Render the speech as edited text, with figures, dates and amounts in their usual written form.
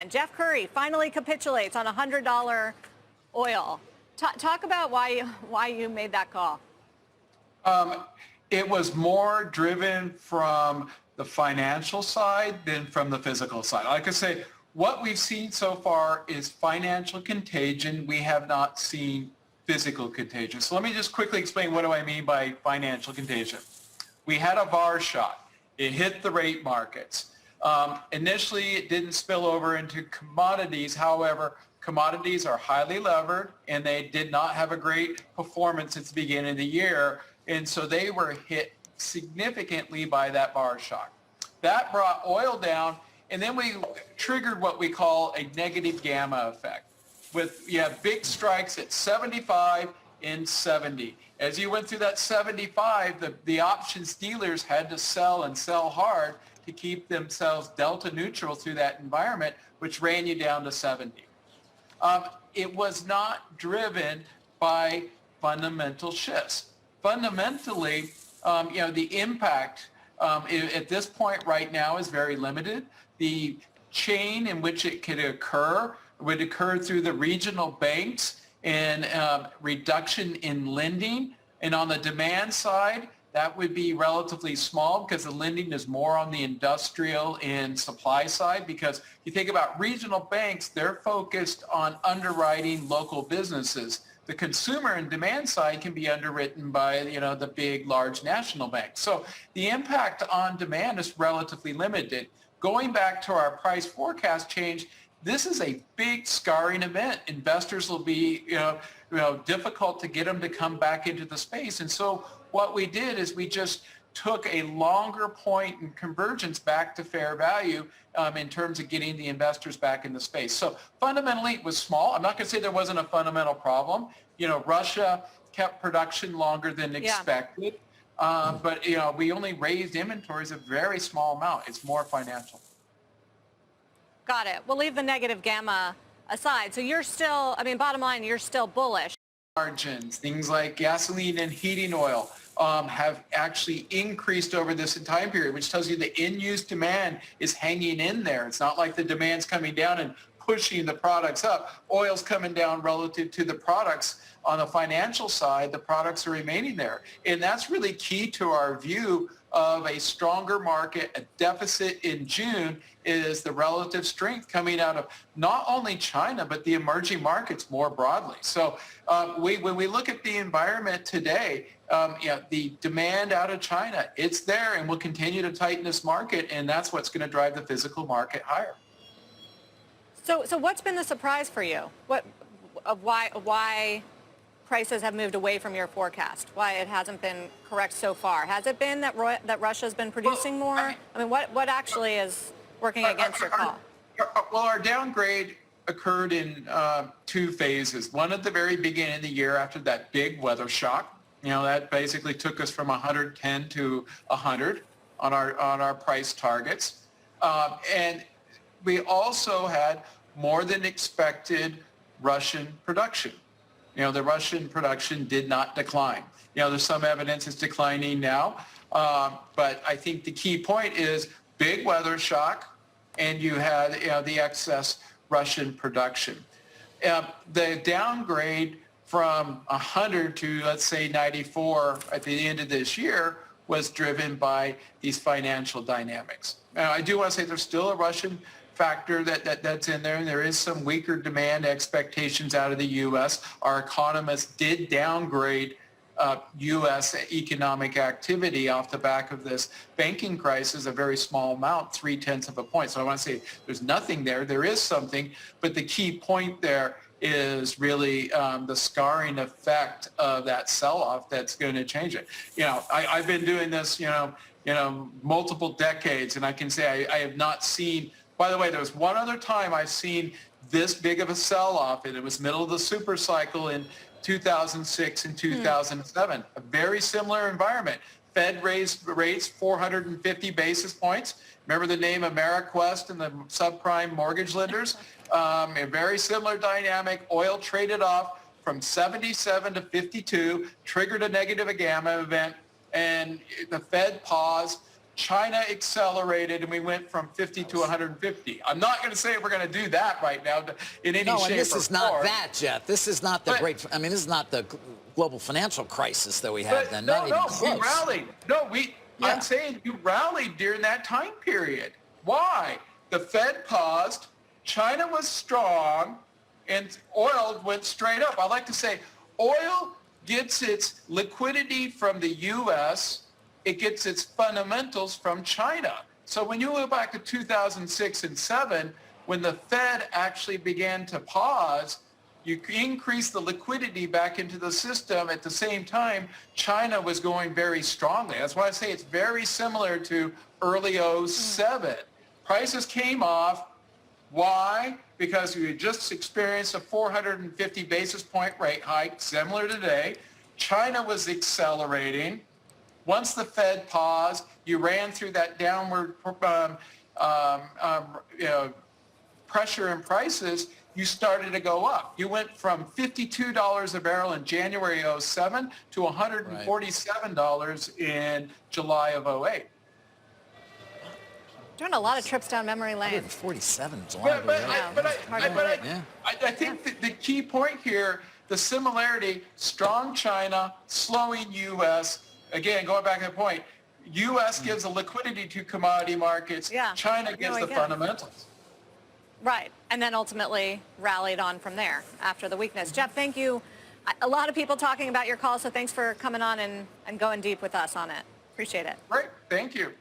And Jeff Currie finally capitulates on $100 oil. Talk about why you made that call. It was more driven from the financial side than from the physical side. Like I say, what we've seen so far is financial contagion. We have not seen physical contagion. So let me just quickly explain what do I mean by financial contagion. We had a VAR shock. It hit the rate markets. Initially, it didn't spill over into commodities. However, commodities are highly levered, and they did not have a great performance at the beginning of the year. And so they were hit significantly by that VAR shock. That brought oil down, and then we triggered what we call a negative gamma effect. You have big strikes at 75 and 70. As you went through that 75, the options dealers had to sell and sell hard to keep themselves delta neutral through that environment, which ran you down to 70. It was not driven by fundamental shifts. Fundamentally, the impact at this point right now is very limited. The chain in which it could occur would occur through the regional banks and reduction in lending. And on the demand side, that would be relatively small because the lending is more on the industrial and supply side. Because you think about regional banks, they're focused on underwriting local businesses. The consumer and demand side can be underwritten by, the big, large national banks. So the impact on demand is relatively limited. Going back to our price forecast change, this is a big scarring event. Investors will be, difficult to get them to come back into the space. And so what we did is we just took a longer point in convergence back to fair value in terms of getting the investors back in the space. So fundamentally, it was small. I'm not going to say there wasn't a fundamental problem. Russia kept production longer than expected. But, we only raised inventories a very small amount. It's more financial. Got it. We'll leave the negative gamma aside. So you're still, bottom line, you're still bullish. Margins, things like gasoline and heating oil have actually increased over this time period, which tells you the in-use demand is hanging in there. It's not like the demand's coming down and pushing the products up. Oil's coming down relative to the products. On the financial side, the products are remaining there. And that's really key to our view of a stronger market. A deficit in June is the relative strength coming out of not only China, but the emerging markets more broadly. So when we look at the environment today, the demand out of China, it's there, and we'll continue to tighten this market, and that's what's going to drive the physical market higher. So what's been the surprise for you? Why prices have moved away from your forecast? Why it hasn't been correct so far? Has it been that Russia's been producing more? What actually is working against your call? Well, our downgrade occurred in two phases. One at the very beginning of the year after that big weather shock. That basically took us from 110 to 100 on our price targets. And we also had more than expected Russian production. The Russian production did not decline. There's some evidence it's declining now. But I think the key point is big weather shock, and you had the excess Russian production. The downgrade from 100 to, let's say, 94 at the end of this year was driven by these financial dynamics. Now, I do want to say there's still a Russian factor that's in there, and there is some weaker demand expectations out of the U.S. Our economists did downgrade U.S. economic activity off the back of this banking crisis, a very small amount, 0.3 of a point. So I want to say there's nothing there. There is something, but the key point there is really the scarring effect of that sell-off that's going to change it. I've been doing this, multiple decades, and I can say I have not seen. By the way, there was one other time I've seen this big of a sell-off, and it was middle of the super cycle in 2006 and 2007. A very similar environment. Fed raised rates 450 basis points. Remember the name Ameriquest and the subprime mortgage lenders? A very similar dynamic. Oil traded off from 77 to 52, triggered a negative gamma event, and the Fed paused. China accelerated and we went from 50 to 150. I'm not going to say we're going to do that right now in any shape or form. No, and this is not that, Jeff. This is not the this is not the global financial crisis that we had then. Not even close. We rallied. I'm saying you rallied during that time period. Why? The Fed paused, China was strong, and oil went straight up. I like to say oil gets its liquidity from the U.S., it gets its fundamentals from China. So when you go back to 2006 and 7, when the Fed actually began to pause, you increase the liquidity back into the system. At the same time, China was going very strongly. That's why I say it's very similar to early '07. Prices came off. Why? Because we had just experienced a 450 basis point rate hike, similar today. China was accelerating. Once the Fed paused, you ran through that downward pressure in prices, you started to go up. You went from $52 a barrel in January '07 to $147 in July of '08. Doing a lot of trips down memory lane. 47 But I think the key point here, the similarity, strong China, slowing U.S., again, going back to the point, U.S. gives the liquidity to commodity markets. Yeah. China gives the fundamentals. Right. And then ultimately rallied on from there after the weakness. Jeff, thank you. A lot of people talking about your call, so thanks for coming on and going deep with us on it. Appreciate it. Great. Thank you.